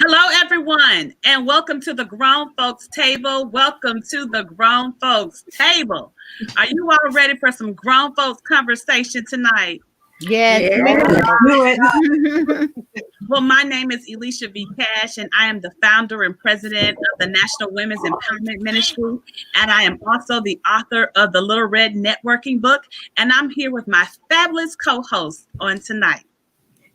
Hello, everyone, and welcome to the Grown Folks Table. Welcome to the Grown Folks Table. Are you all ready for some grown folks conversation tonight? Yes, Well, my name is Elisha V. Cash, and I am the founder and president of the National Women's Empowerment Ministry, and I am also the author of the Little Red Networking book, and I'm here with my fabulous co-host on tonight.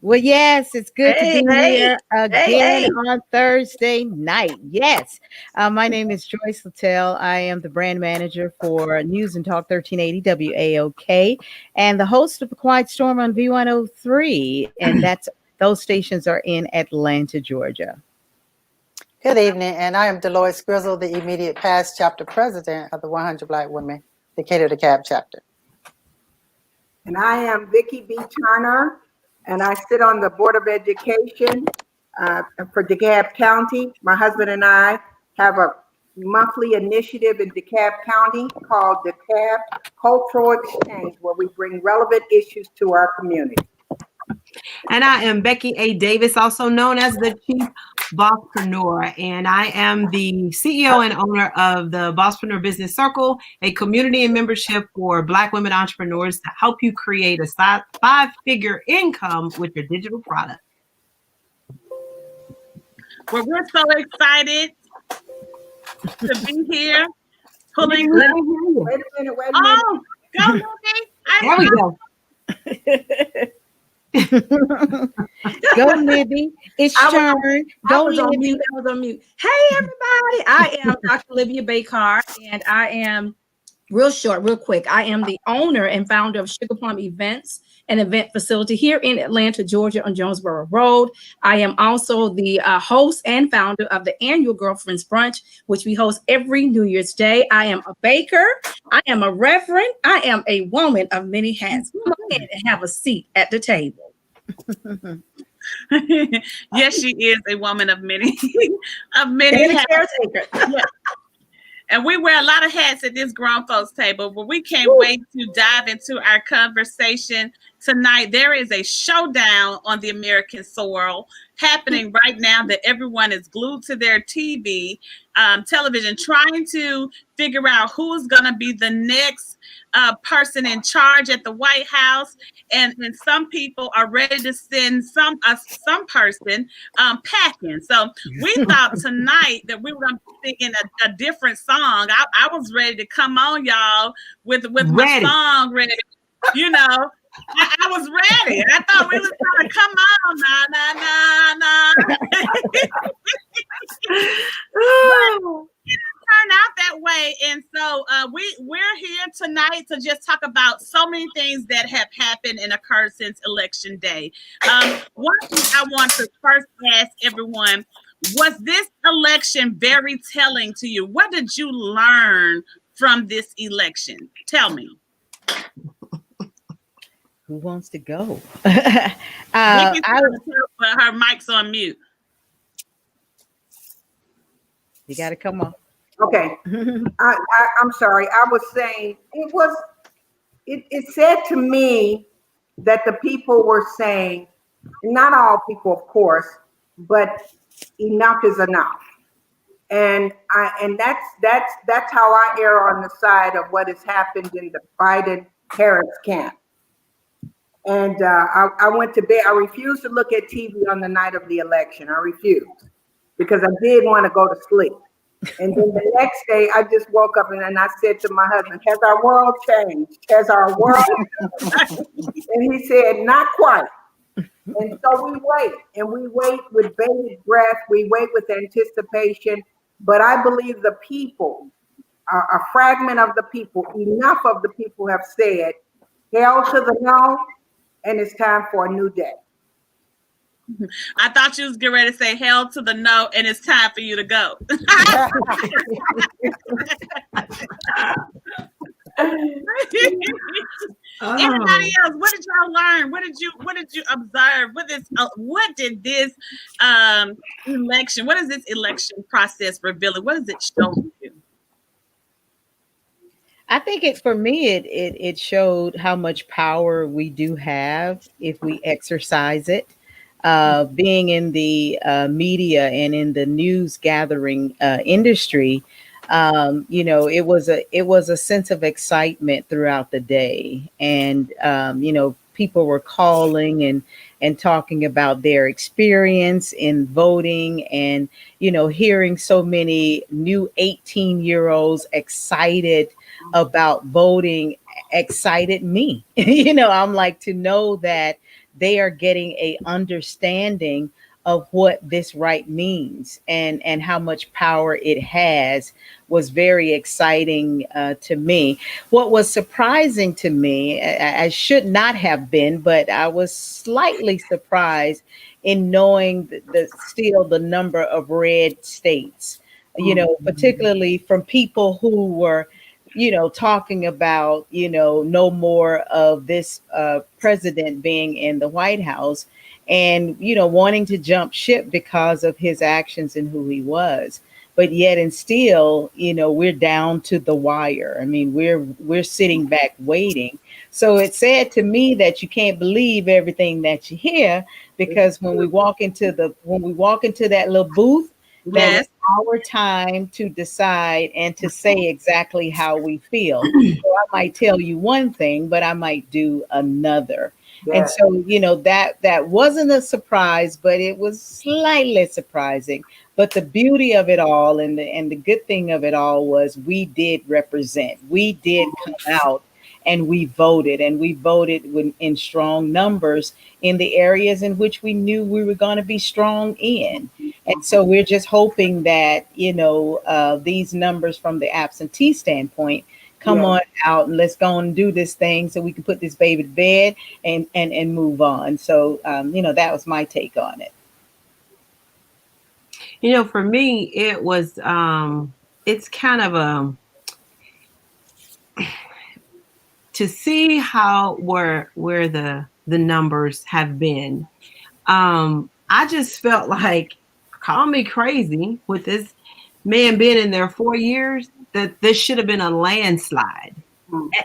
Well, yes, it's good to be here again on Thursday night. Yes. My name is Joyce Littell. I am the brand manager for News and Talk 1380 WAOK and the host of The Quiet Storm on V103. And those stations are in Atlanta, Georgia. Good evening, and I am Dolores Grizzle, the immediate past chapter president of the 100 Black Women Decatur DeKalb chapter. And I am Vicki B. Turner, and I sit on the Board of Education for DeKalb County. My husband and I have a monthly initiative in DeKalb County called DeKalb Cultural Exchange, where we bring relevant issues to our community. And I am Becky A. Davis, also known as the Chief Bosspreneur, and I am the CEO and owner of the Bosspreneur Business Circle, a community and membership for Black women entrepreneurs to help you create a five-figure income with your digital product. Well, we're so excited to be here. Wait a minute. Oh, go, Lily. There we go. Go, Libby. It's turn. Go, Libby. I was on mute. Hey, everybody. I am Dr. Olivia Bakar, and I am real quick. I am the owner and founder of Sugar Plum Events, an event facility here in Atlanta, Georgia on Jonesboro Road. I am also the host and founder of the annual Girlfriends Brunch, which we host every New Year's Day. I am a baker. I am a reverend. I am a woman of many hats. Come ahead and have a seat at the table. Yes, she is a woman of many hats. Yeah. And we wear a lot of hats at this grown folks table, but we can't wait to dive into our conversation tonight. There is a showdown on the American soil happening right now that everyone is glued to their television, trying to figure out who's going to be the next person in charge at the White House. And some people are ready to send some person packing. So we thought tonight that we were going to be singing a different song. I was ready to come on, y'all, with my song ready. You know, I was ready. I thought we was going to come on. Nah. It didn't turn out that way. And so we're here tonight to just talk about so many things that have happened and occurred since Election Day. One thing I want to first ask everyone, was this election very telling to you? What did you learn from this election? Tell me. Who wants to go? Her mic's on mute. You got to come on. Okay. I'm sorry. I was saying it said to me that the people were saying, not all people, of course, but enough is enough. And that's how I err on the side of what has happened in the Biden-Harris camp. And I went to bed. I refused to look at TV on the night of the election. I refused because I did want to go to sleep. And then the next day, I just woke up and I said to my husband, has our world changed? Has our world changed? And he said, not quite. And so we wait, and we wait with bated breath. We wait with anticipation. But I believe the people, a fragment of the people, enough of the people have said, hell to the no, and it's time for a new day. I thought you was getting ready to say hell to the no, and it's time for you to go. Everybody else, what did y'all learn? What did you observe? What did this election? What is this election process revealing? What does it show you? I think for me, it showed how much power we do have if we exercise it. being in the media and in the news gathering industry, it was a sense of excitement throughout the day, and people were calling and talking about their experience in voting, and hearing so many new 18-year-olds excited about voting excited me. I'm like, to know that they are getting a understanding of what this right means and how much power it has was very exciting to me. What was surprising to me, I should not have been, but I was slightly surprised in knowing still the number of red states, particularly from people who were talking about, no more of this president being in the White House, and, wanting to jump ship because of his actions and who he was. But yet and still, we're down to the wire. I mean, we're sitting back waiting. So it's sad to me that you can't believe everything that you hear, because when we walk into that little booth, that is our time to decide and to say exactly how we feel. So I might tell you one thing, but I might do another. And so, that wasn't a surprise, but it was slightly surprising. But the beauty of it all and the good thing of it all was we did represent. We did come out and we voted, in strong numbers in the areas in which we knew we were going to be strong in. And so we're just hoping that, these numbers from the absentee standpoint come on out, and let's go and do this thing so we can put this baby to bed and move on. So, that was my take on it. For me, it was, it's kind of to see how where the numbers have been. I just felt like, call me crazy, with this man being in there 4 years, that this should have been a landslide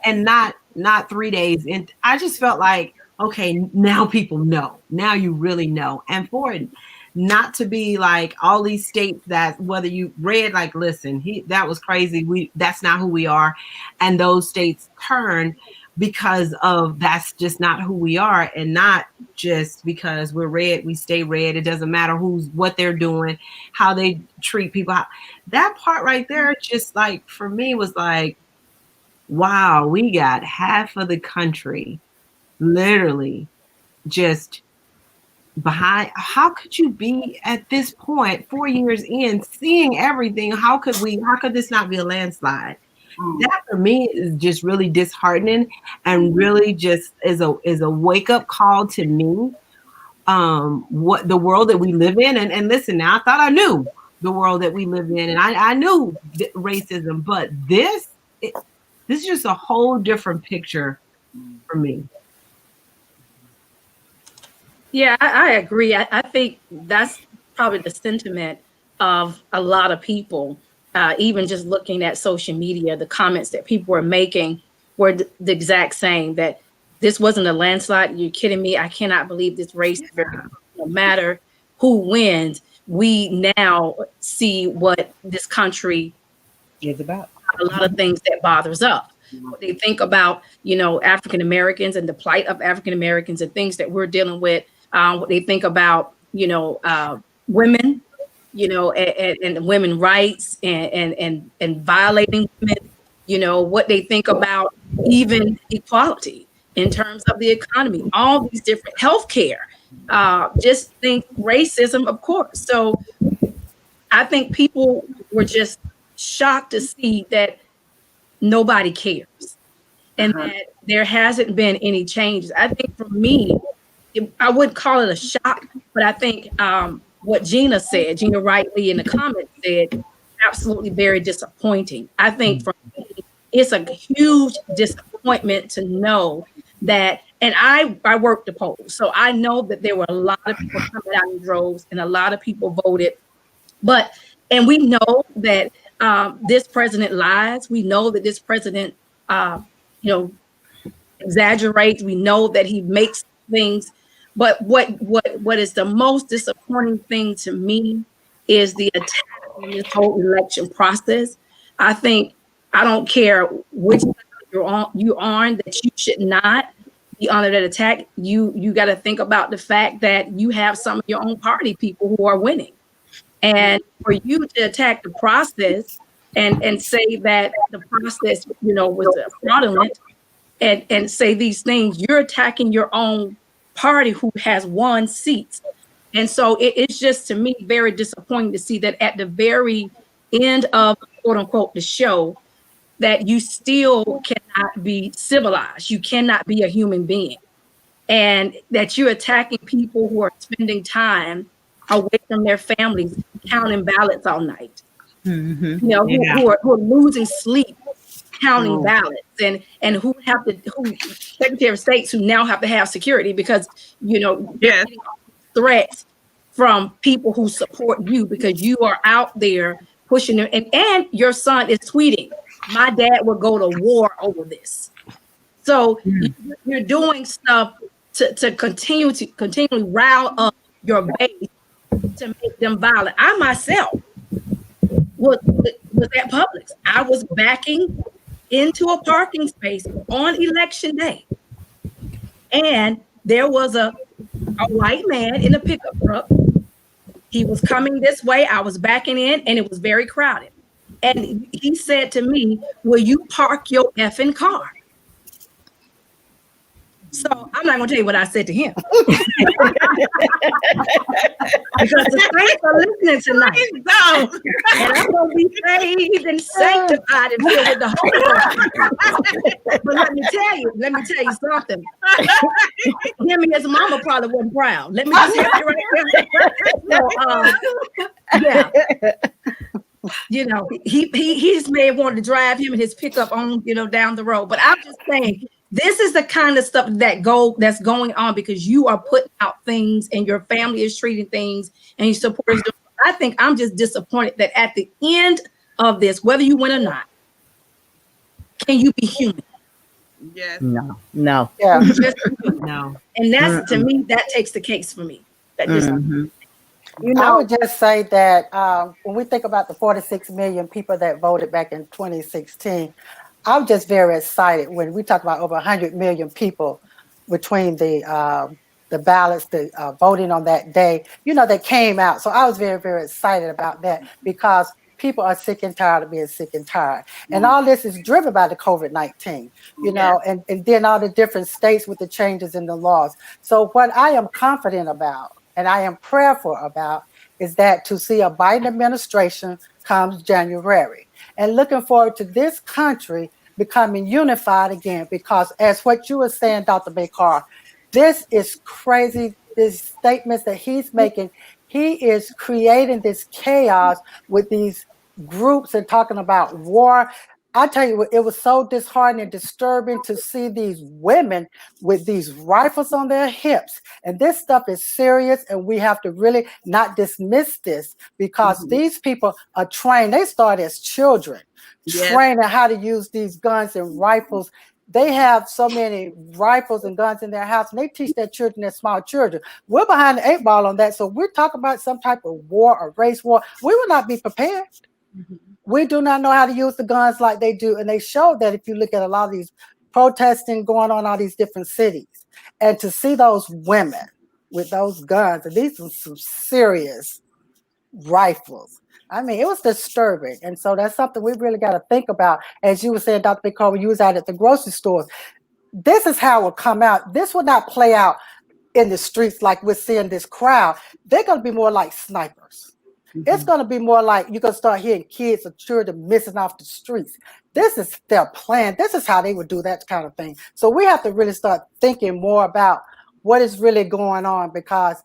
and not 3 days. And I just felt like, okay, now people know. Now you really know. And for it not to be like all these states that, whether you read like, listen, that was crazy. That's not who we are. And those states turn because of that's just not who we are, and not just because we're red, we stay red. It doesn't matter what they're doing, how they treat people. That part right there, just like for me was like, wow, we got half of the country literally just behind. How could you be at this point 4 years in seeing everything? How could this not be a landslide? That for me is just really disheartening, and really just is a wake-up call to me, what the world that we live in. And listen, now I thought I knew the world that we live in, and I knew racism, but this is just a whole different picture for me. Yeah, I agree. I think that's probably the sentiment of a lot of people. Even just looking at social media, the comments that people were making were the exact same, that this wasn't a landslide. You're kidding me. I cannot believe this race. No matter who wins, we now see what this country is about. A lot of things that bothers us. What they think about, African Americans and the plight of African Americans and things that we're dealing with. What they think about, women, and women rights and violating women, what they think about even equality in terms of the economy, all these different healthcare, just think racism, of course. So I think people were just shocked to see that nobody cares and that there hasn't been any changes. I think for me, I wouldn't call it a shock, but I think what Gina Rightly in the comments said, absolutely very disappointing. I think for me, it's a huge disappointment to know that, and I worked the polls, so I know that there were a lot of people coming out in droves and a lot of people voted, and we know that this president lies. We know that this president, exaggerates. We know that he makes things But what is the most disappointing thing to me is the attack on this whole election process. I think, I don't care which side you're on, that you should not be under that attack. You got to think about the fact that you have some of your own party people who are winning. And for you to attack the process and say that the process, was fraudulent, and say these things, you're attacking your own party who has won seats. And so it's just, to me, very disappointing to see that at the very end of, quote unquote, the show, that you still cannot be civilized. You cannot be a human being. And that you're attacking people who are spending time away from their families, counting ballots all night. Mm-hmm. Who are losing sleep counting ballots, and who Secretary of States who now have to have security because getting threats from people who support you because you are out there pushing them, and your son is tweeting, "My dad would go to war over this." So you're doing stuff to continually rile up your base to make them violent. I myself was at Publix. I was backing into a parking space on election day, and there was a white man in a pickup truck. He was coming this way. I was backing in, and it was very crowded. And he said to me, "Will you park your effing car?" So I'm not going to tell you what I said to him. Because the saints are listening tonight. And I'm going to be saved and sanctified and filled with the Holy Ghost. But let me tell you something. Him and his mama probably wasn't proud. Let me just help you right there. He just may have wanted to drive him and his pickup on, down the road. But I'm just saying, this is the kind of stuff that's going on because you are putting out things and your family is treating things and your supporters. I think I'm just disappointed that at the end of this, whether you win or not, can you be human? Yes. No. Yeah. No. And that's, to me, that takes the case for me. That just, I would just say that when we think about the 46 million people that voted back in 2016, I'm just very excited when we talk about over 100 million people between the ballots, the voting on that day, that came out. So I was very, very excited about that because people are sick and tired of being sick and tired. And all this is driven by the COVID-19, and then all the different states with the changes in the laws. So what I am confident about and I am prayerful about is that to see a Biden administration comes January. And looking forward to this country becoming unified again, because as what you were saying, Dr. Bakar, this is crazy. These statements that he's making, he is creating this chaos with these groups and talking about war. I tell you what, it was so disheartening and disturbing to see these women with these rifles on their hips. And this stuff is serious, and we have to really not dismiss this because these people are trained. They start as children, training how to use these guns and rifles. They have so many rifles and guns in their house, and they teach their children, their small children. We're behind the 8 ball on that. So we're talking about some type of war or race war. We will not be prepared. We do not know how to use the guns like they do. And they show that if you look at a lot of these protesting going on in all these different cities, and to see those women with those guns, and these are some serious rifles. I mean, it was disturbing. And so that's something we really got to think about. As you were saying, Dr. Bicole, when you was out at the grocery stores, this is how it will come out. This will not play out in the streets like we're seeing this crowd. They're going to be more like snipers. It's going to be more like you're going to start hearing kids or children missing off the streets. This is their plan. This is how they would do that kind of thing. So we have to really start thinking more about what is really going on, because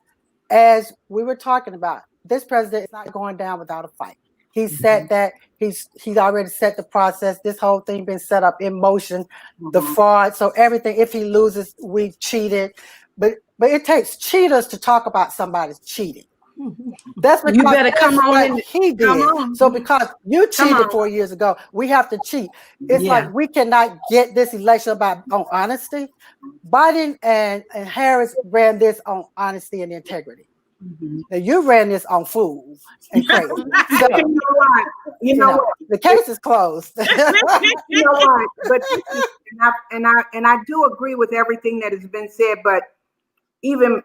as we were talking about, this president is not going down without a fight. He said that he's already set the process. This whole thing been set up in motion, the fraud. So everything, if he loses, we cheated. But it takes cheaters to talk about somebody's cheating. That's because You better come that's on what and he did. come on. So because you Come cheated on. 4 years ago, we have to cheat. It's Yeah. like we cannot get this election on honesty. Biden and Harris ran this on honesty and integrity. Now you ran this on fool and crazy. So, You know what? You know what? the case is closed. You know what? But this is, and I do agree with everything that has been said. But even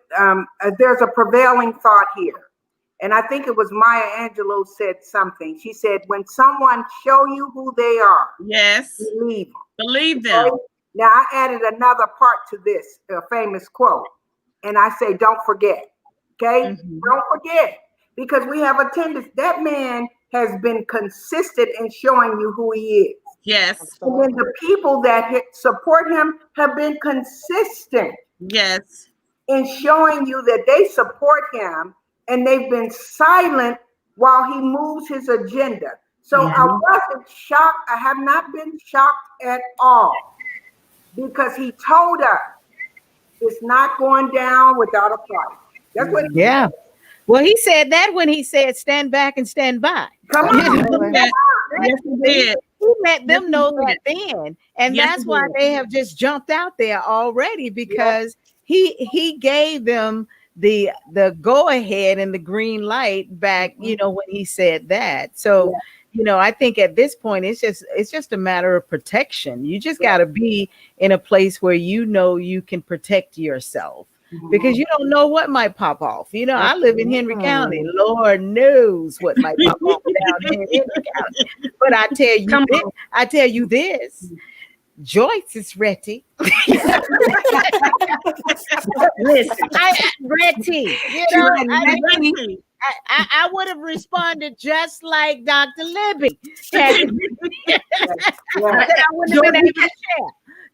there's a prevailing thought here, and I think it was Maya Angelou said something. She said, "When someone show you who they are, yes, believe them." Believe them. Okay? Now I added another part to this famous quote, and I say, "Don't forget." Okay, don't forget, because we have a tendency. That man has been consistent in showing you who he is. Yes. And then the people that support him have been consistent. Yes. In showing you that they support him, and they've been silent while he moves his agenda. So I wasn't shocked. I have not been shocked at all, because he told us it's not going down without a fight. That's what he said. Well, he said that when he said stand back and stand by. Come on. Yes, he did. He let them know that then. And Yes, that's why they have just jumped out there already, because he gave them the go ahead and the green light back, when he said that. So, I think at this point it's just a matter of protection. You just got to be in a place where you can protect yourself. Because you don't know what might pop off. I live in Henry County. Lord knows what might pop off down here in Henry County. But I tell you this, Joyce is ready. Listen, Retty, I would have responded just like Dr. Libby. I wouldn't have been able to share.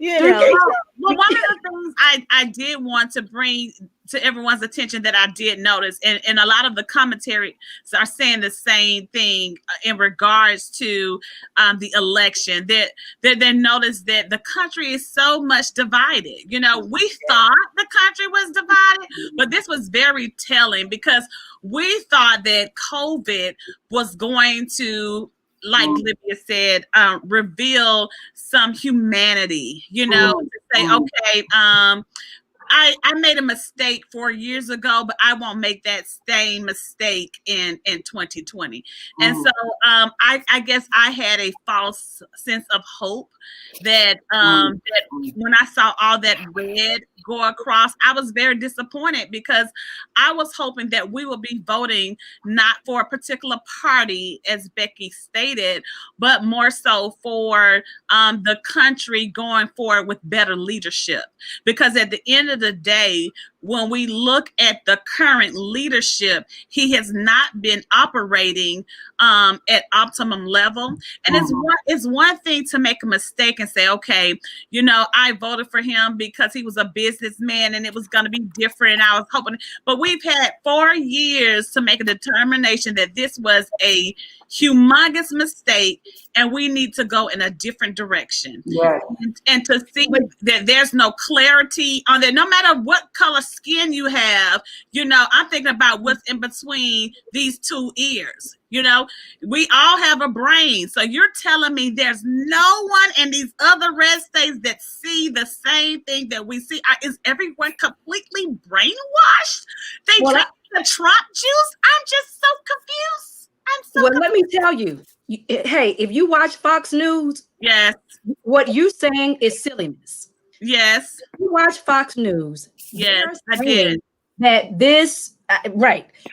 Well, one of the things I did want to bring to everyone's attention that I did notice, and a lot of the commentary are saying the same thing in regards to the election, that they noticed that the country is so much divided. We thought the country was divided, but this was very telling, because we thought that COVID was going to, like Libya said, reveal some humanity, to say, okay, I made a mistake 4 years ago, but I won't make that same mistake in 2020. And so I guess I had a false sense of hope that that when I saw all that red go across, I was very disappointed, because I was hoping that we would be voting not for a particular party, as Becky stated, but more so for the country going forward with better leadership. Because at the end of the day, when we look at the current leadership, he has not been operating at optimum level. And it's one thing to make a mistake and say, okay, I voted for him because he was a businessman and it was going to be different. And I was hoping, but we've had 4 years to make a determination that this was a humongous mistake and we need to go in a different direction. Yes. And to see that there's no clarity on that, no matter what color skin you have, I'm thinking about what's in between these two ears. We all have a brain. So you're telling me there's no one in these other red states that see the same thing that we see? Is everyone completely brainwashed? They drink the Trump juice? I'm just so confused. Let me tell you. Hey, if you watch Fox News, yes, what you're saying is silliness. Yes. If you watch Fox News, yes, I did. That this,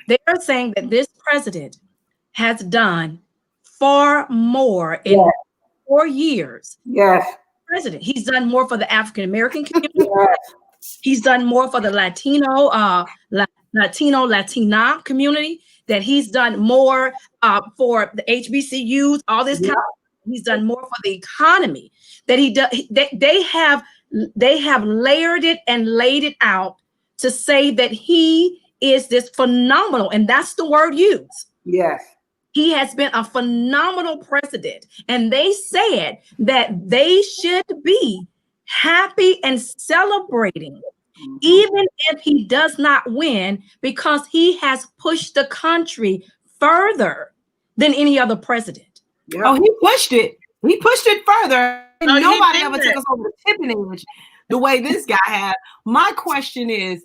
they are saying that this president has done far more in 4 years. Yes. President. He's done more for the African American community. He's done more for the Latina community. That he's done more for the HBCUs, all this kind of, he's done more for the economy. That he does. They have layered it and laid it out to say that he is this phenomenal, and that's the word used. Yes. He has been a phenomenal president, and they said that they should be happy and celebrating even if he does not win, because he has pushed the country further than any other president. Yeah. Oh, he pushed it. He pushed it further. And nobody ever took us over the tipping edge the way this guy had. My question is,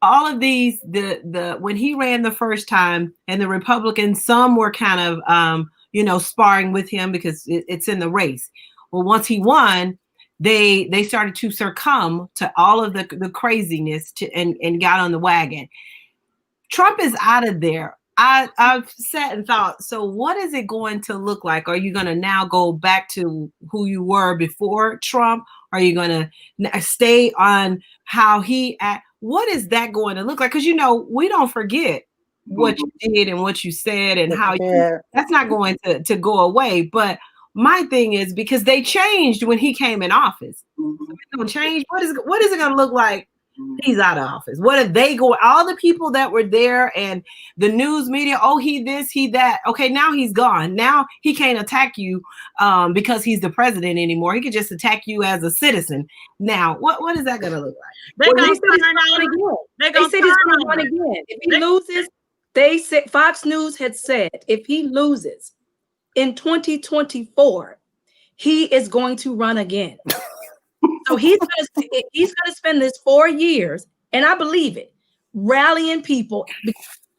all of these, when he ran the first time, and the Republicans, some were kind of sparring with him because it's in the race. Well, once he won, they started to succumb to all of the craziness and got on the wagon. Trump is out of there. I've sat and thought, so what is it going to look like? Are you going to now go back to who you were before Trump? Are you going to stay on how he act? What is that going to look like? Because, we don't forget what you did and what you said and how that's not going to go away. But my thing is, because they changed when he came in office. So it's going to change. What is it going to look like? He's out of office. What are they going? All the people that were there and the news media, oh, he this, he that. Okay, now he's gone. Now he can't attack you because he's the president anymore. He can just attack you as a citizen. Now, what is that going to look like? They said he's going to run again. If he loses, they said Fox News had said if he loses in 2024, he is going to run again. So he's going to spend this 4 years, and I believe it, rallying people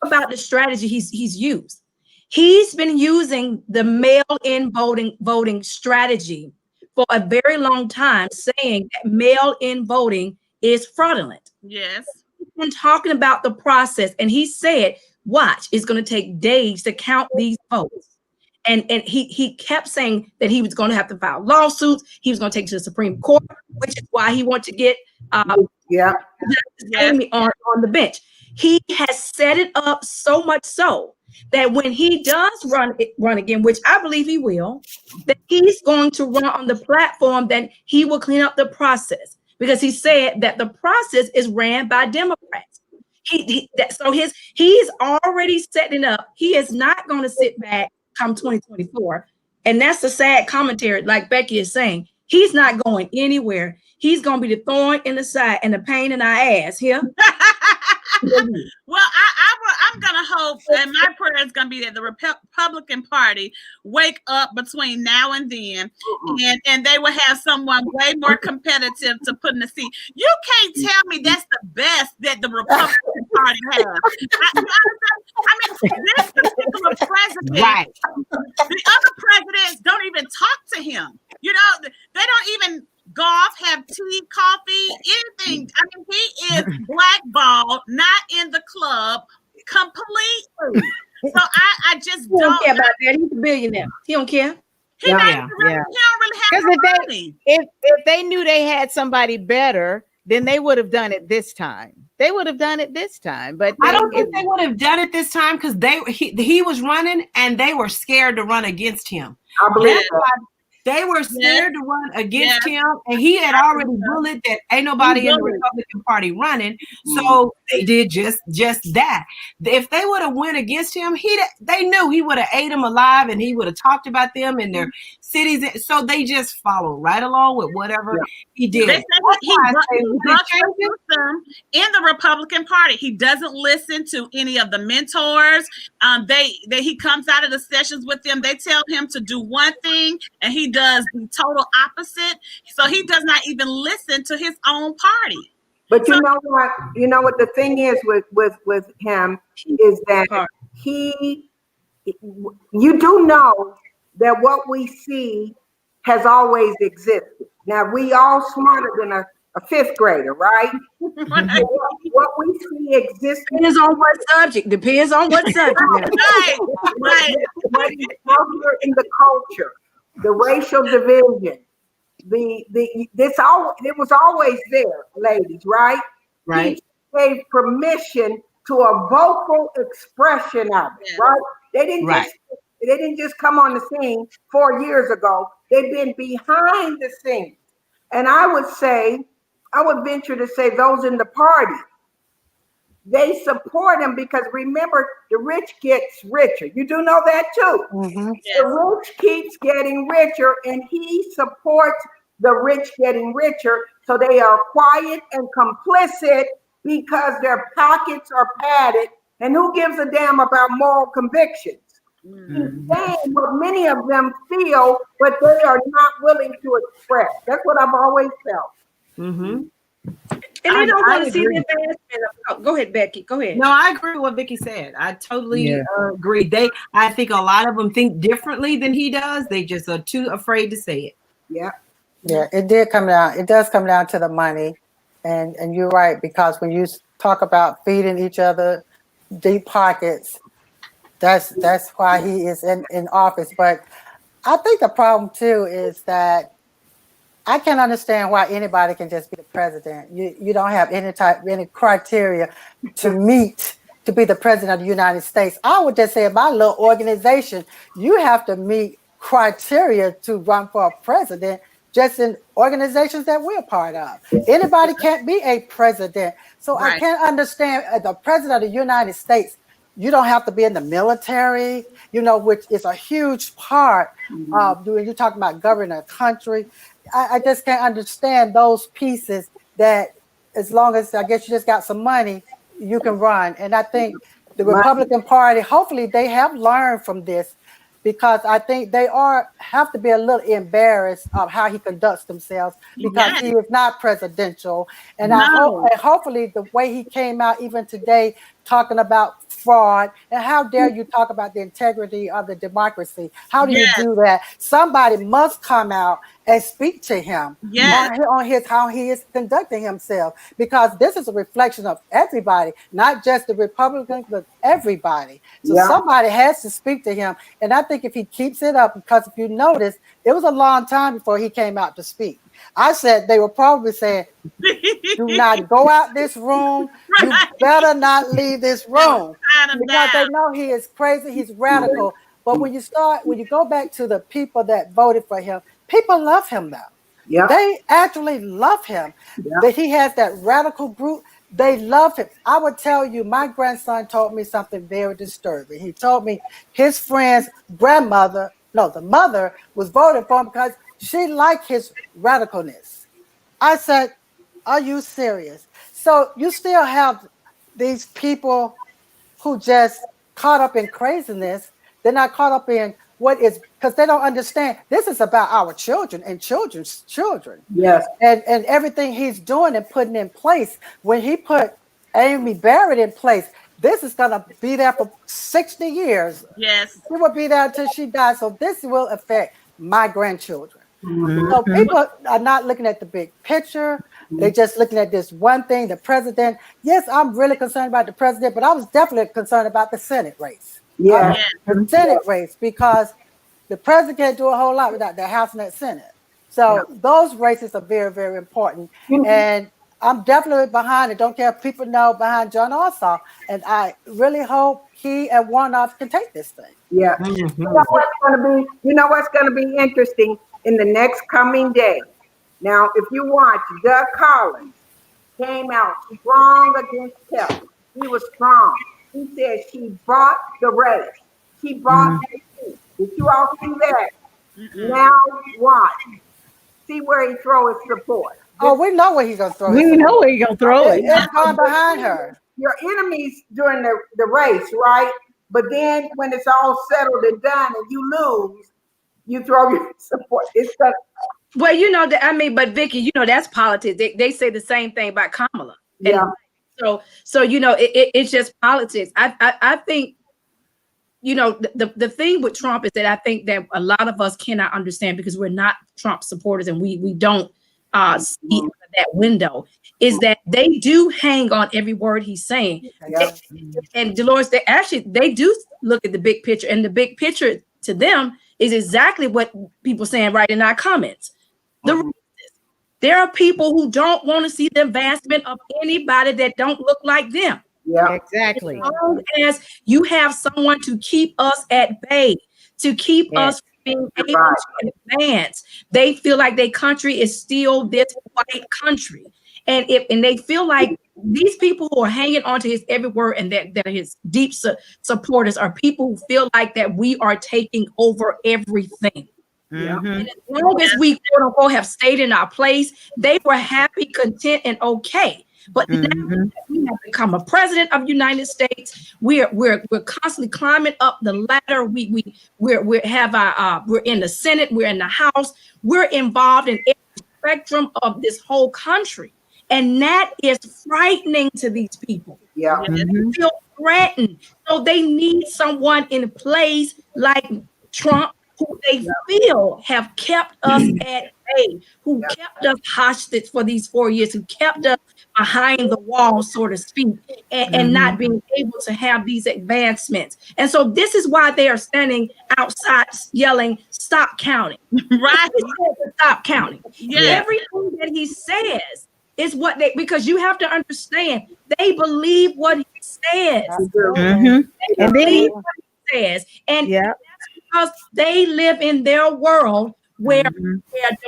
about the strategy he's used. He's been using the mail-in voting strategy for a very long time, saying that mail-in voting is fraudulent. Yes. He's been talking about the process, and he said, watch, it's going to take days to count these votes. And he kept saying that he was going to have to file lawsuits. He was going to take it to the Supreme Court, which is why he wanted to get Amy on the bench. He has set it up so much so that when he does run again, which I believe he will, that he's going to run on the platform that he will clean up the process, because he said that the process is ran by Democrats. He's already setting up. He is not going to sit back come 2024. And that's the sad commentary, like Becky is saying. He's not going anywhere. He's going to be the thorn in the side and the pain in our ass here. Well, I'm going to hope, and my prayer is going to be that the Republican Party wake up between now and then, and they will have someone way more competitive to put in the seat. You can't tell me that's the best that the Republican Party has. I mean, this particular president, right? The other presidents don't even talk to him. They don't even golf, have tea, coffee, anything. I mean, he is blackballed, not in the club completely. So I just don't care about that. He's a billionaire. He don't care. He don't really have money. If they knew they had somebody better, then they would have done it this time. They would have done it this time, but I don't think they would have done it this time because he was running and they were scared to run against him. I believe that. They were scared to run against him, and he had already bullied that ain't nobody in the Republican Party running. So they did just that. If they would have went against him, they knew he would have ate them alive, and he would have talked about them in their cities. So they just followed right along with whatever he did. They he them in the Republican Party. He doesn't listen to any of the mentors. He comes out of the sessions with them. They tell him to do one thing, and he does the total opposite. So he does not even listen to his own party. But you know what? You know what the thing is with him is that you do know that what we see has always existed. Now we all smarter than a fifth grader, right? What we see exists. Depends on what subject. Depends on what subject. Right. In the culture, the racial division, it was always there, ladies, right? Right. He gave permission to a vocal expression of it, right? They didn't just come on the scene 4 years ago. They've been behind the scenes. And I would venture to say those in the party, they support him because remember, the rich gets richer. You do know that too. Mm-hmm. The rich keeps getting richer, and he supports the rich getting richer. So they are quiet and complicit because their pockets are padded. And who gives a damn about moral convictions? Saying what many of them feel, but they are not willing to express. That's what I've always felt. Mm-hmm. And they don't want to see the advancement of, go ahead, Becky. Go ahead. No, I agree with what Vicky said. I totally agree. I think a lot of them think differently than he does. They just are too afraid to say it. Yeah. Yeah, it does come down to the money. And you're right, because when you talk about feeding each other deep pockets, that's why he is in office. But I think the problem too is that I can't understand why anybody can just be the president. You don't have any criteria to meet to be the president of the United States. I would just say in my little organization, you have to meet criteria to run for a president just in organizations that we're part of. Anybody can't be a president. So I can't understand the president of the United States. You don't have to be in the military, which is a huge part of when you're talking about governing a country. I just can't understand those pieces that as long as I guess you just got some money, you can run. And I think the Republican Party, hopefully they have learned from this, because I think they have to be a little embarrassed of how he conducts themselves, because he is not presidential. And hopefully the way he came out even today talking about fraud, and how dare you talk about the integrity of the democracy? How do you do that? Somebody must come out and speak to him on how he is conducting himself, because this is a reflection of everybody, not just the Republicans, but everybody. So somebody has to speak to him. And I think if he keeps it up, because if you notice, it was a long time before he came out to speak. I said they were probably saying, do not go out this room. You better not leave this room, because they know he is crazy. He's radical. But when you go back to the people that voted for him, people love him now. Yeah. They actually love him. Yeah. That he has that radical group. They love him. I would tell you, my grandson told me something very disturbing. He told me his friend's the mother was voting for him because she liked his radicalness. I said, are you serious? So you still have these people who just caught up in craziness. They're not caught up in what is, because they don't understand this is about our children and children's children. Yes. And everything he's doing and putting in place. When he put Amy Barrett in place, this is going to be there for 60 years. Yes. She will be there until she dies. So this will affect my grandchildren. Mm-hmm. So people are not looking at the big picture. They're just looking at this one thing, the president. Yes, I'm really concerned about the president, but I was definitely concerned about the Senate race. Yeah, the Senate race, because the president can't do a whole lot without the House and that Senate. So those races are very, very important. Mm-hmm. And I'm definitely behind it. Don't care if people know, behind John Ossoff. And I really hope he and Warnock can take this thing. Yeah. Mm-hmm. You know what's going to be interesting in the next coming day. Now, if you watch, Doug Collins came out strong against Kelly. He was strong. He said she bought the race. She bought the seat. Did you all see that? Mm-mm. Now watch. See where he throw his support. Oh, we know where he's going to throw it. We know where he's going to throw it. It's going behind her. Your enemies during the race, right? But then when it's all settled and done and you lose, you throw your support. It's well, but Vicky, that's politics. They say the same thing about Kamala. Yeah. So it's just politics. I think, the thing with Trump is that I think that a lot of us cannot understand, because we're not Trump supporters and we don't see that window, is that they do hang on every word he's saying. Yeah. And Dolores, they do look at the big picture, and the big picture to them is exactly what people saying right in our comments. There are people who don't want to see the advancement of anybody that don't look like them. Yeah, exactly. As long as you have someone to keep us at bay, to keep us being able to advance, they feel like their country is still this white country. And they feel like these people who are hanging on to his every word and that his deep supporters are people who feel like that we are taking over everything. Mm-hmm. And as long as we, quote unquote, have stayed in our place, they were happy, content, and okay. But now we have become a president of the United States. We're constantly climbing up the ladder. We're in the Senate. We're in the House. We're involved in every spectrum of this whole country, and that is frightening to these people. Yeah. They feel threatened, so they need someone in place like Trump, who they feel have kept us at bay, who kept us hostage for these 4 years, who kept us behind the wall, so to speak, and not being able to have these advancements. And so this is why they are standing outside yelling, "Stop counting." Right. Stop counting. Yeah. Everything that he says is what they, because you have to understand, they believe what he says. And then What he says. And that's because they live in their world where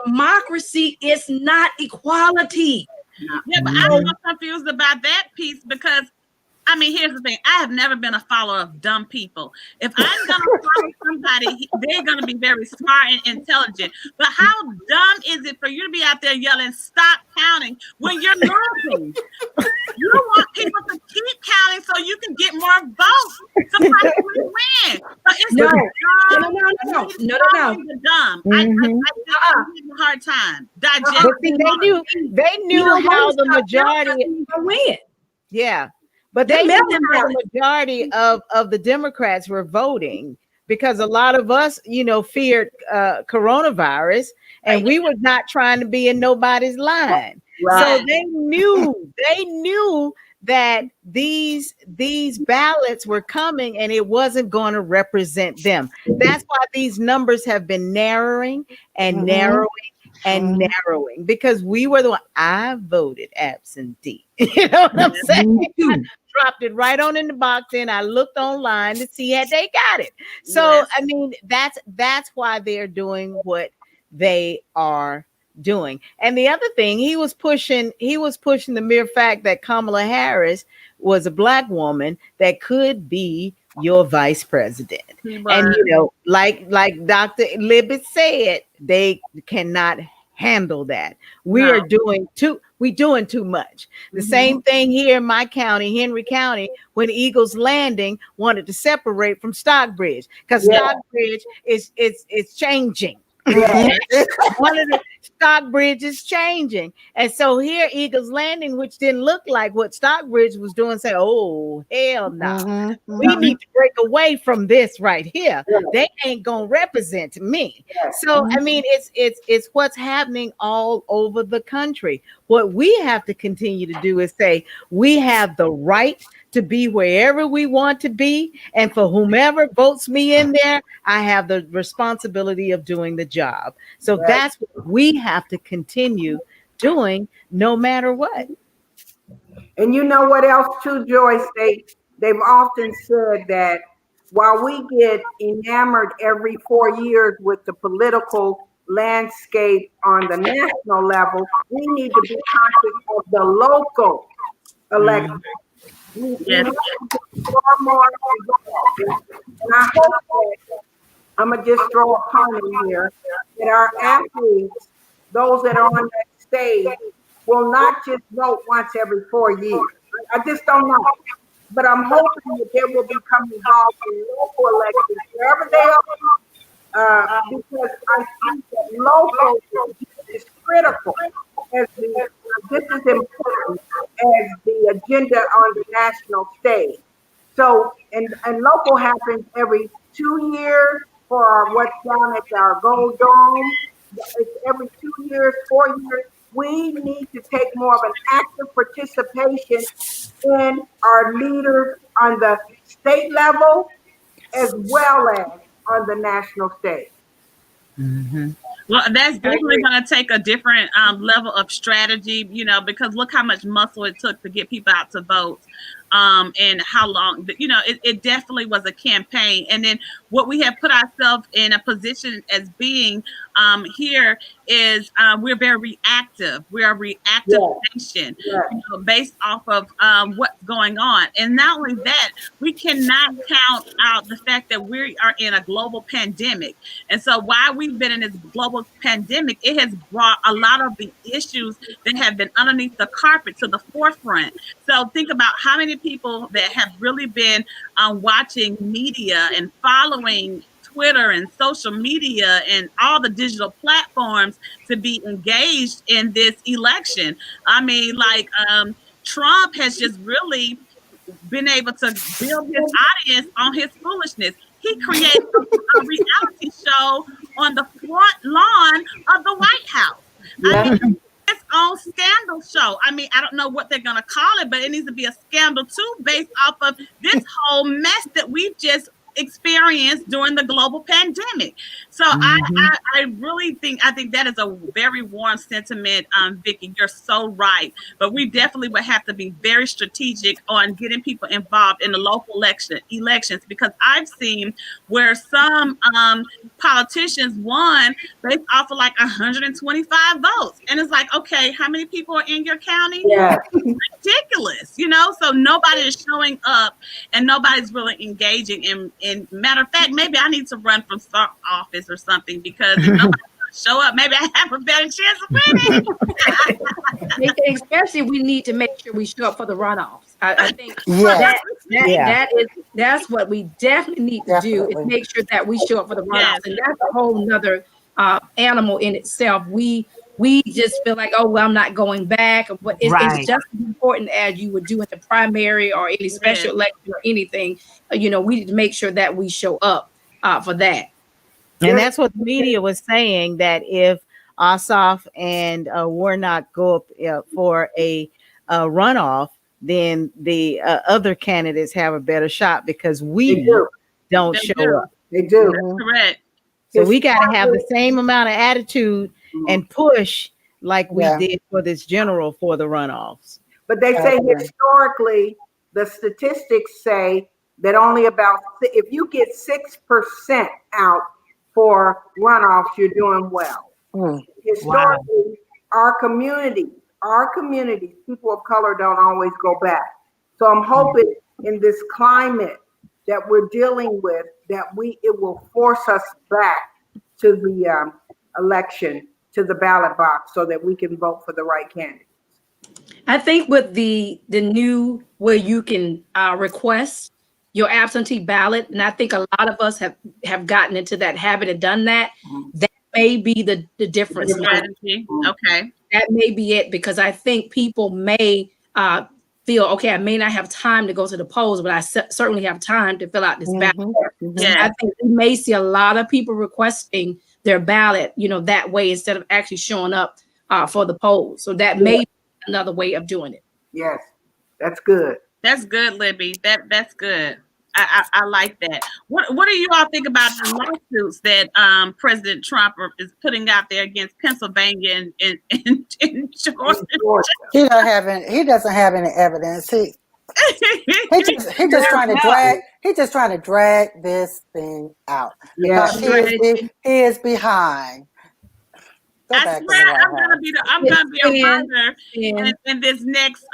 democracy is not equality. Yeah, but I'm so confused about that piece because, I mean, here's the thing. I have never been a follower of dumb people. If I'm going to follow somebody, they're going to be very smart and intelligent. But how dumb is it for you to be out there yelling, "Stop counting," when you're losing? You want people to keep counting so you can get more votes to possibly win. So it's No. dumb. I just have a hard time digesting. But see, they knew how the majority win. Yeah. But they knew how the majority of the Democrats were voting, because a lot of us, feared coronavirus, and we were not trying to be in nobody's line. Right. So they knew that these ballots were coming and it wasn't going to represent them. That's why these numbers have been narrowing and narrowing and narrowing, because we were the one. I voted absentee. You know what I'm saying? I dropped it right on in the box, and I looked online to see had they got it. So I mean, that's why they're doing what they are doing. And the other thing, he was pushing the mere fact that Kamala Harris was a Black woman that could be your vice president. And like Dr. Libet said, they cannot handle that. We're doing too much. The same thing here in my county, Henry County, when Eagles Landing wanted to separate from Stockbridge, because Stockbridge is changing. One of the Stockbridge is changing. And so here Eagles Landing, which didn't look like what Stockbridge was doing, say, "Oh, hell no. We need to break away from this right here. They ain't gonna represent me." So I mean, it's what's happening all over the country. What we have to continue to do is say we have the right to be wherever we want to be, and for whomever votes me in there, I have the responsibility of doing the job. So that's what we have to continue doing, no matter what. And you know what else too, Joyce? They've often said that while we get enamored every 4 years with the political landscape on the national level, we need to be conscious of the local election. We have to be far more involved. And I hope that, I'm going to just throw a pun in here, that our athletes, those that are on that stage, will not just vote once every 4 years. I just don't know. But I'm hoping that they will become involved in local elections, wherever they are, because I think that local is critical. This is important as the agenda on the national stage. So, and local happens every 2 years for what's down at our Gold Dome. It's every 2 years, 4 years. We need to take more of an active participation in our leaders on the state level as well as on the national stage. Well, that's definitely going to take a different level of strategy, because look how much muscle it took to get people out to vote. and how long, it definitely was a campaign. And then what we have put ourselves in a position as being here is we're very reactive. We're a reactive nation, based off of what's going on. And not only that, we cannot count out the fact that we are in a global pandemic. And so while we've been in this global pandemic, it has brought a lot of the issues that have been underneath the carpet to the forefront. So think about how many people that have really been watching media and following Twitter and social media and all the digital platforms to be engaged in this election. I mean, like Trump has just really been able to build his audience on his foolishness. He created a reality show on the front lawn of the White House. I mean, its own scandal show. I mean, I don't know what they're going to call it, but it needs to be a scandal too, based off of this whole mess that we've just experienced during the global pandemic. So I really think that is a very warm sentiment, Vicki. You're so right. But we definitely would have to be very strategic on getting people involved in the local elections, because I've seen where some politicians won based off of like 125 votes. And it's like, okay, how many people are in your county? Yeah. Ridiculous, so nobody is showing up and nobody's really engaging in matter of fact, maybe I need to run from office or something, because if nobody show up, maybe I have a better chance of winning. Especially we need to make sure we show up for the runoffs. I think that's what we definitely need to do, is make sure that we show up for the runoffs. And that's a whole nother animal in itself. We just feel like, oh, well, I'm not going back. But it's just as important as you would do in the primary or any special election or anything. We need to make sure that we show up for that. And that's what the media was saying, that if Ossoff and Warnock go up for a runoff, then the other candidates have a better shot, because we don't show up. They do. That's correct. So we got to have the same amount of attitude and push like we did for this general for the runoffs. But they say historically, the statistics say that only about, if you get 6% out for runoffs, you're doing well. Historically, our communities, people of color don't always go back. So I'm hoping in this climate that we're dealing with, that it will force us back to the election, to the ballot box, so that we can vote for the right candidate. I think with the new, where you can request your absentee ballot, and I think a lot of us have gotten into that habit and done that. That may be the difference. Okay, that may be it, because I think people may feel, okay, I may not have time to go to the polls, but I certainly have time to fill out this ballot. I think we may see a lot of people requesting their ballot, that way, instead of actually showing up for the polls. So that may be another way of doing it. Yes, that's good. That's good, Libby. That's good. I like that. What do you all think about the lawsuits that President Trump is putting out there against Pennsylvania and Georgia? He doesn't have any evidence. He's just trying to drag this thing out. Yeah, he is behind. I swear I'm gonna be a runner in this next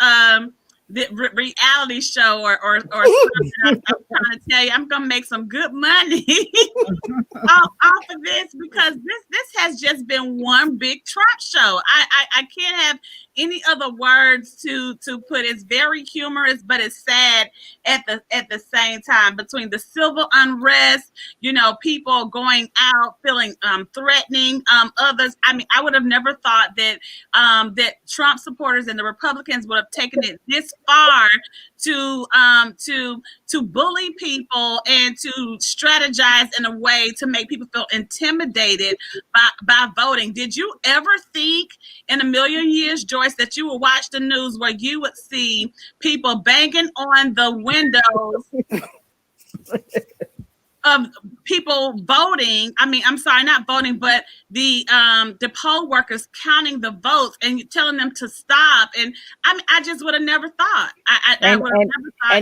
the reality show or something. I'm trying to tell you, I'm gonna make some good money off of this, because this has just been one big Trump show. I can't have any other words to put. It's very humorous, but it's sad at the same time. Between the civil unrest, people going out feeling threatening others. I mean, I would have never thought that that Trump supporters and the Republicans would have taken it this far to bully people and to strategize in a way to make people feel intimidated by voting. Did you ever think in a million years, Joyce, that you would watch the news where you would see people banging on the windows of people voting. I mean, I'm sorry, not voting, but the poll workers counting the votes and telling them to stop. And I just would have never thought. I would have never thought.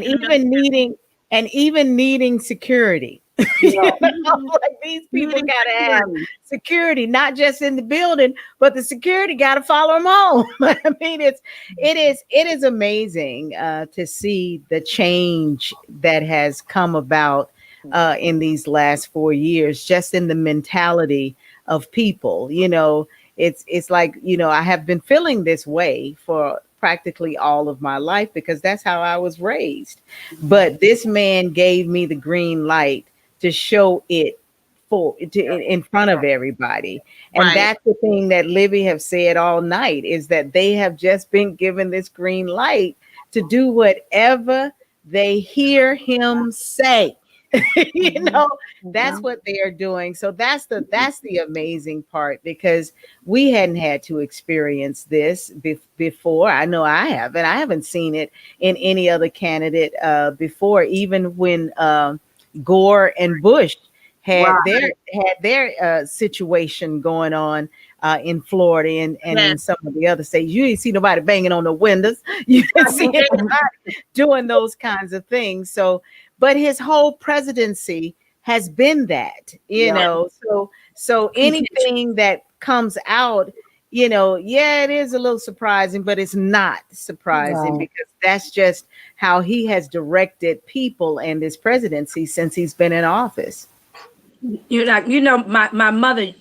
And even needing security. Like these people got to have security, not just in the building, but the security got to follow them home. I mean, it is amazing to see the change that has come about in these last 4 years, just in the mentality of people. It's like, I have been feeling this way for practically all of my life because that's how I was raised. But this man gave me the green light to show it in front of everybody. And that's the thing that Libby have said all night, is that they have just been given this green light to do whatever they hear him say. That's what they are doing. So that's the amazing part, because we hadn't had to experience this before. I know I haven't seen it in any other candidate before, even when Gore and Bush had their situation going on in Florida and in some of the other states. You didn't see nobody banging on the windows. You didn't see anybody doing those kinds of things. So, but his whole presidency has been that, So anything that comes out, it is a little surprising, but it's not surprising because that's just how he has directed people and his presidency since he's been in office. My mother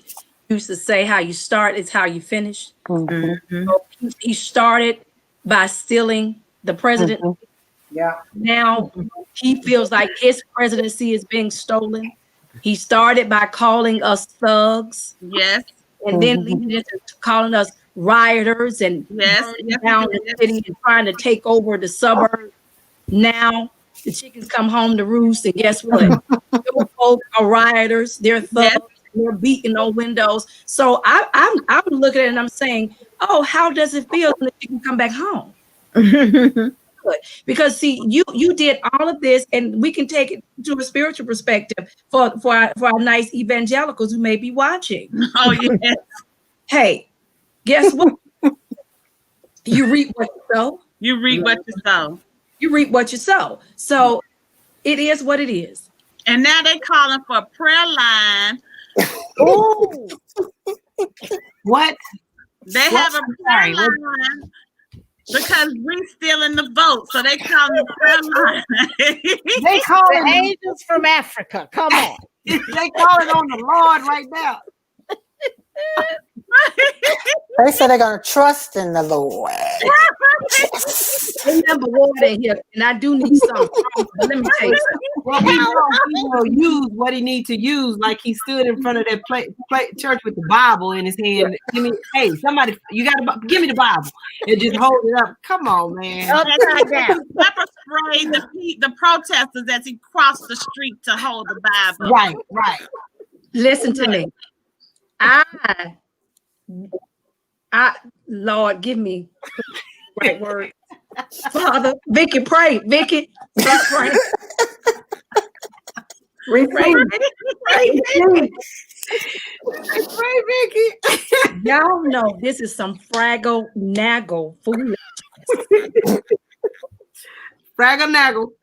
used to say, how you start is how you finish. Mm-hmm. So he started by stealing the presidency. Mm-hmm. Yeah. Now he feels like his presidency is being stolen. He started by calling us thugs. Yes. And then leading into calling us rioters and burning down the city and trying to take over the suburbs. Now the chickens come home to roost, and guess what? Those folks are rioters. They're thugs. They're beating on windows. So I'm looking at it and I'm saying, oh, how does it feel when the chicken come back home? Because see, you did all of this, and we can take it to a spiritual perspective for our nice evangelicals who may be watching. Oh yes. Hey, guess what? You reap what you sow. You reap what you sow. You reap what you sow. So it is what it is. And now they calling for a prayer line. Oh, what? They have a prayer line. Because we still in the vote, so they call me prayer line. They call the angels from Africa. Come on. They calling on the Lord right now. They say they're going to trust in the Lord. They number one in here, and I do need some. Let me tell you something. Well, we know he will use what he needs to use, like he stood in front of that church with the Bible in his hand. Hey, somebody, you got to give me the Bible and just hold it up. Come on, man. Upside down. Pepper spray the protesters as he crossed the street to hold the Bible. Right. Listen to me. Lord, give me the right word. Father, Vicky, pray. Vicky, pray. Pray, Vicky. Y'all know this is some fraggle naggle foolishness. Fraggle naggle.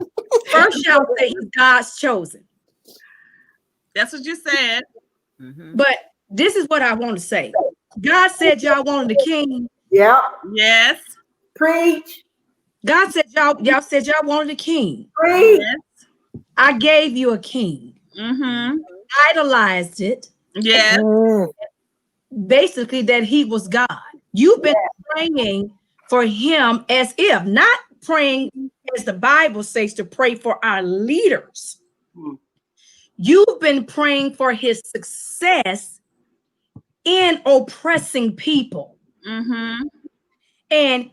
First, y'all say he's God's chosen. That's what you said. Mm-hmm. But this is what I want to say. God said y'all wanted a king. Yeah. Yes. Preach. God said y'all said y'all wanted a king. Preach. Yes. I gave you a king. Mm-hmm. Idolized it. Yes. Basically, that he was God. You've been praying for him as if, not praying as the Bible says to pray for our leaders. You've been praying for his success in oppressing people. Mm-hmm. And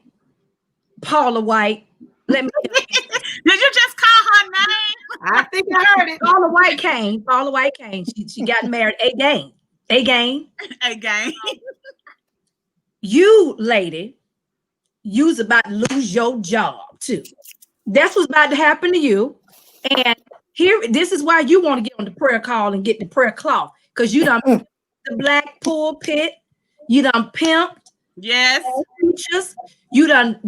Paula White, let me Did you just call her name? I think I heard it. Paula White came. She got married again. Again. You, lady, you's about to lose your job too. That's what's about to happen to you. And This is why you want to get on the prayer call and get the prayer cloth, because you done the black pulpit, you done pimped. Yes. Preachers, you done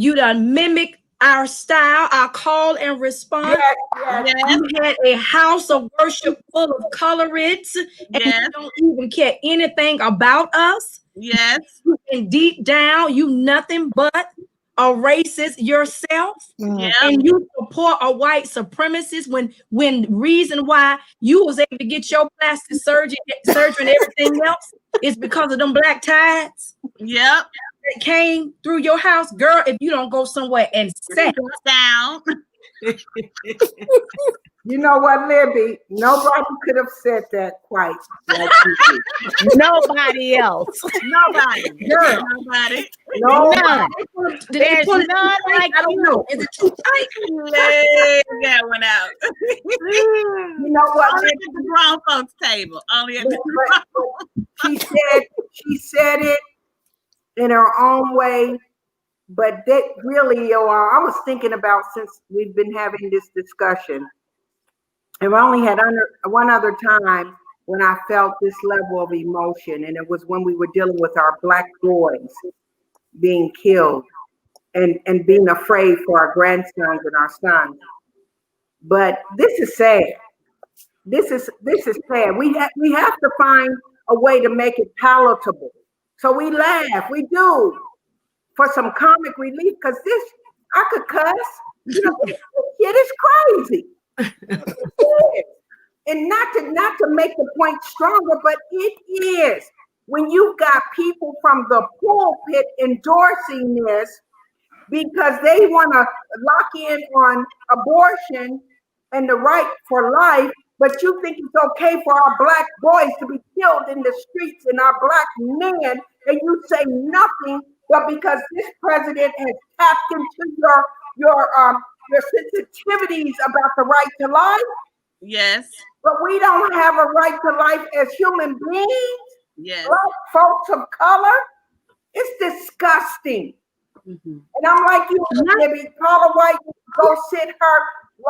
mimic our style, our call and response. Yes. You had a house of worship full of colorists, and you don't even care anything about us. Yes. And deep down, you nothing but a racist yourself. Yeah. And you support a white supremacist when reason why you was able to get your plastic surgery and everything else is because of them black tides. Yep. That came through your house, girl. If you don't go somewhere and sit down. You know what, Libby? Nobody could have said that quite like you did. Nobody else. Nobody. Girl. Nobody. No. None. There's none like I don't know. Is it too tight? That went out. You know what? Only at the grown folks table. Only at the She said it in her own way, but that really, I was thinking about, since we've been having this discussion, I've only had one other time when I felt this level of emotion, and it was when we were dealing with our Black boys being killed and being afraid for our grandsons and our sons. But this is sad. This is sad. We have to find a way to make it palatable. So we laugh, we do, for some comic relief, because this, I could cuss. You know, this kid is crazy. And not to make the point stronger, but it is. When you've got people from the pulpit endorsing this because they want to lock in on abortion and the right for life, but you think it's okay for our Black boys to be killed in the streets and our Black men, and you say nothing, but because this president has tapped into your sensitivities about the right to life. Yes. But we don't have a right to life as human beings. Yes. Black folks of color. It's disgusting. Mm-hmm. And I'm like, you maybe call a white, go sit her.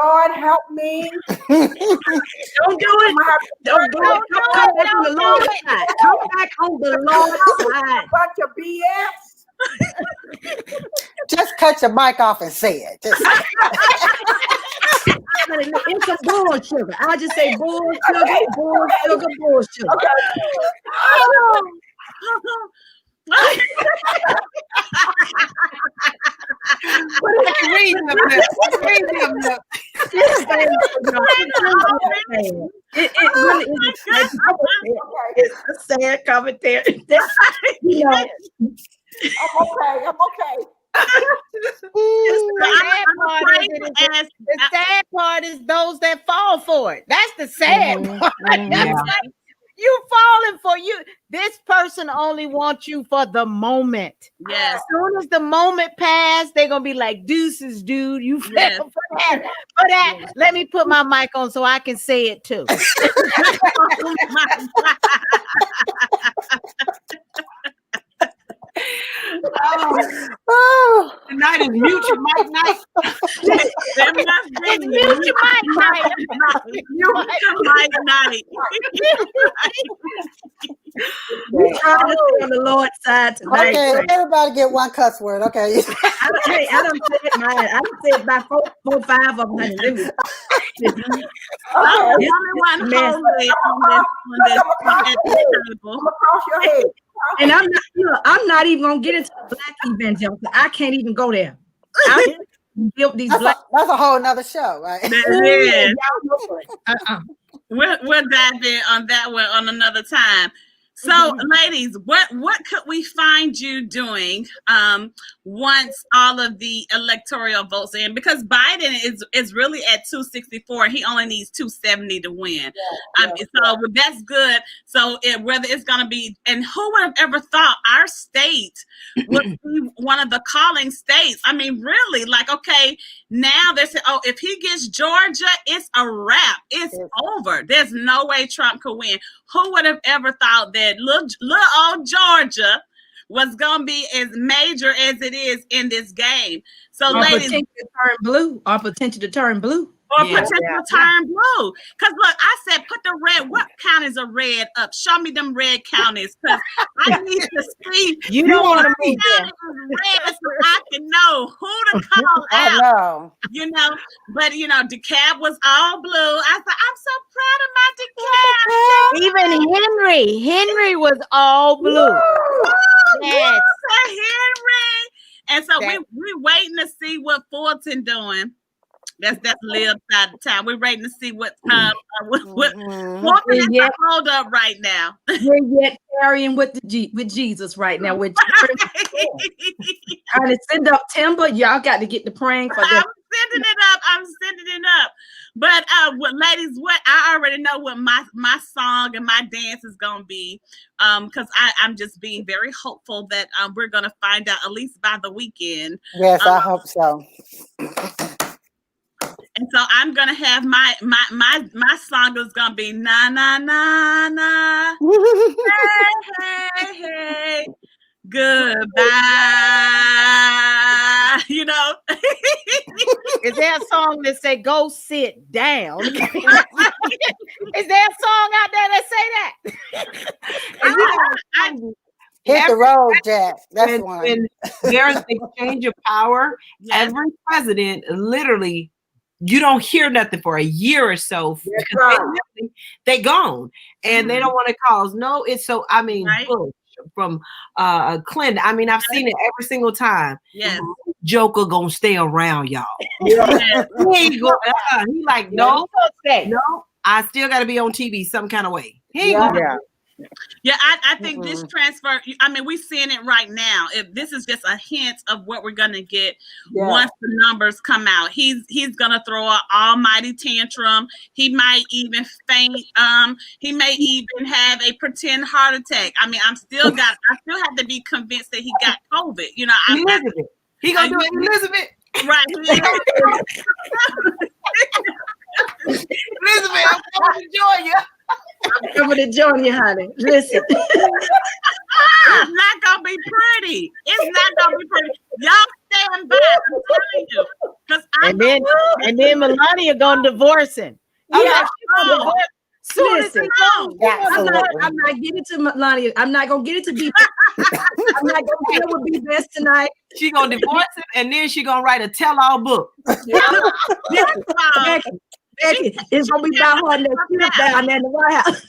Lord help me. Don't do it. Don't do it. Come back on the Lord's side. Come back on the Lord's side. Bunch of BS. Just cut your mic off and say it. Just. It's some bull sugar. I just say bull sugar, bull sugar, bull sugar. Okay. It really is a sad commentary. You know, I'm okay. The sad part is those that fall for it. That's the sad part. That's like, you falling for you. This person only wants you for the moment. Yes. As soon as the moment passes, they're gonna be like, deuces, dude. You fell for that. For that. Let me put my mic on so I can say it too. Tonight is mute your mic night. It's mute your mic night. Mute your mic night. we're trying to stay on the Lord's side tonight. Okay, everybody get one cuss word. Okay. I don't say it mine. I don't say it by four, 5 of them. I'm the only one holy on this table. Across your head. And I'm not even gonna get into the Black evangelicals. I can't even go there. I built these That's a whole nother show, right? That is. We'll dive in on that one on another time. So, ladies, what could we find you doing once all of the electoral votes in? Because Biden is really at 264. He only needs 270 to win. So that's good. So whether it's going to be, and who would have ever thought our state would be one of the calling states? I mean, really, like, okay, now they say, oh, if he gets Georgia, it's a wrap. It's over. There's no way Trump could win. Who would have ever thought that little old Georgia was going to be as major as it is in this game? So, our ladies, potential to turn blue. Our potential to turn blue. Or potential turn blue. Because look, I said put the red. What counties are red up? Show me them red counties. Because I need to see. You don't want to move red so I can know who to call out. I know. You know, but you know, DeKalb was all blue. I thought I'm so proud of my DeKalb. Even Henry was all blue. Woo! Yes. Henry. And so we waiting to see what Fulton doing. That's live side of town. We're waiting to see what Fulton is hold up right now. We're yet carrying with Jesus right now. We're trying to send up timber. Y'all got to get the praying for them. I'm sending it up. But ladies, what I already know what my song and my dance is gonna be. Because I'm just being very hopeful that we're gonna find out at least by the weekend. Yes, I hope so. And so I'm gonna have my song is gonna be na na na na hey hey hey goodbye. You know, is there a song that say "Go sit down"? Is there a song out there that say that? Hit the road, Jack. That's one. When there's an exchange of power, every president literally. You don't hear nothing for a year or so because they gone and they don't want to cause it's so Bush from Clinton. I mean, I've seen it every single time. Yes. Joker gonna stay around, y'all. Yes. He like, no, I still gotta be on TV some kind of way. He ain't gonna Yeah, I think this transfer, I mean, we're seeing it right now. If this is just a hint of what we're going to get once the numbers come out. He's going to throw an almighty tantrum. He might even faint. He may even have a pretend heart attack. I mean, I still have to be convinced that he got COVID. You know, Elizabeth. He going to do it, Elizabeth. Right. Elizabeth, I'm coming to join you. I'm coming to join you, honey. Listen. It's not gonna be pretty. It's not gonna be pretty. Y'all stand by. I'm telling you. And then Melania gonna divorce him. Listen, I'm not getting to Melania. I'm not gonna get it to be. I'm not gonna deal with be best tonight. She gonna divorce him, and then she gonna write a tell-all book. Becky, it's gonna be about her and that trip down there in the White House.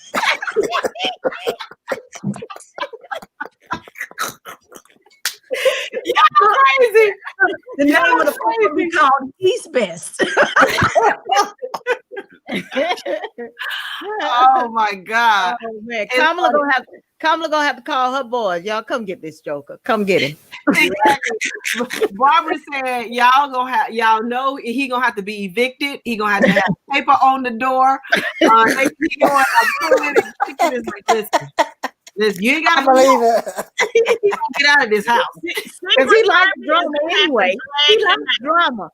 Y'all crazy. The name of the book will be called East Best. Oh my God. Oh, man. Kamala gonna have to call her boys. Y'all come get this Joker. Come get him. Exactly. Barbara said, y'all know he gonna have to be evicted. He gonna have to have paper on the door. He going listen, you ain't gotta believe it. He gonna get out of this house. Because he likes drama anyway. He likes drama.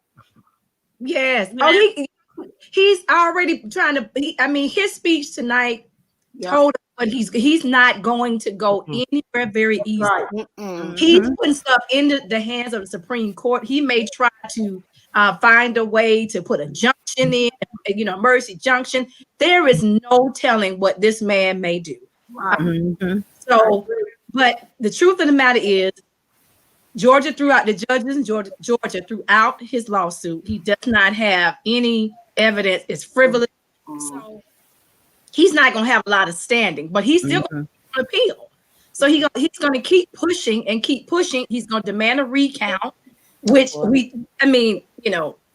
Yes. Oh, he's already trying to. His speech tonight told us, but he's not going to go anywhere very easily. Right. He's putting stuff into the hands of the Supreme Court. He may try to find a way to put a junction in, emergency junction. There is no telling what this man may do. So, but the truth of the matter is, Georgia threw out the judges, and Georgia threw out his lawsuit. He does not have any evidence. It's frivolous. So he's not going to have a lot of standing, but he's still going to appeal. So he's going to keep pushing and keep pushing. He's going to demand a recount, which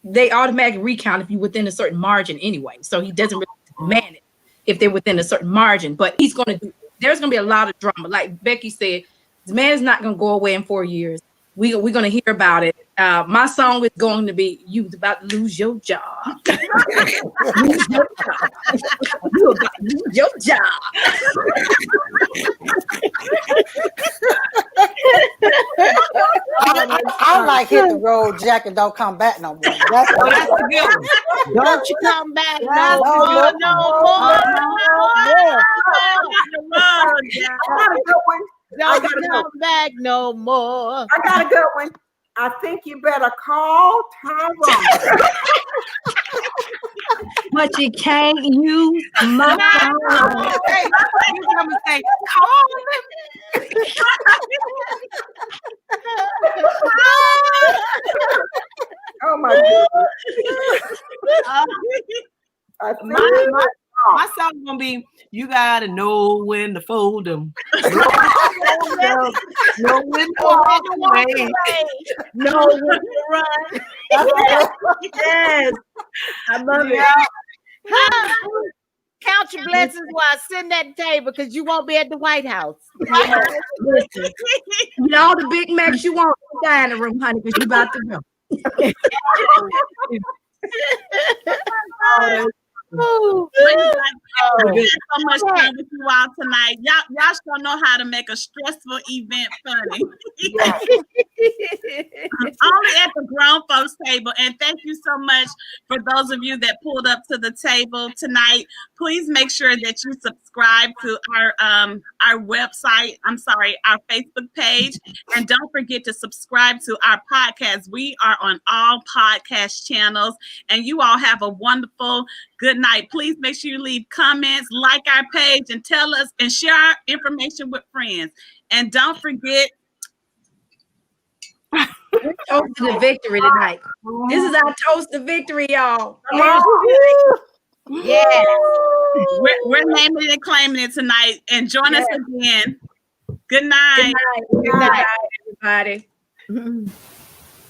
they automatically recount if you're within a certain margin anyway. So he doesn't really demand it if they're within a certain margin, but he's going to do. There's going to be a lot of drama. Like Becky said, this man is not going to go away in 4 years. We're going to hear about it. My song is going to be, "You about to lose your job." Lose your job. You about to lose your job. I like hit the road, Jack, and don't come back no more. That's a good one. Don't you come back no more. Don't come back no more. I got a good one. I think you better call Tyrone. but you can't use my phone. Hey, you come and say, call me. Oh my goodness. My song's gonna be, you gotta know when to fold them. Know when to walk away. No, when to run. Yes, I love it. Count your blessings while sitting at the table because you won't be at the White House. Listen, get all the Big Macs you want in the dining room, honey, because you about to go. We had so much fun with you all tonight. Y'all sure know how to make a stressful event funny. Only at the grown folks table. And thank you so much for those of you that pulled up to the table tonight. Please make sure that you subscribe to our website. Our Facebook page. And don't forget to subscribe to our podcast. We are on all podcast channels. And you all have a wonderful good night. Please make sure you leave comments, like our page, and tell us and share our information with friends. And don't forget, we're toasting the victory tonight. This is our toast to victory, y'all. Yeah. We're naming it and claiming it tonight. And join us again. Good night. Good night, everybody.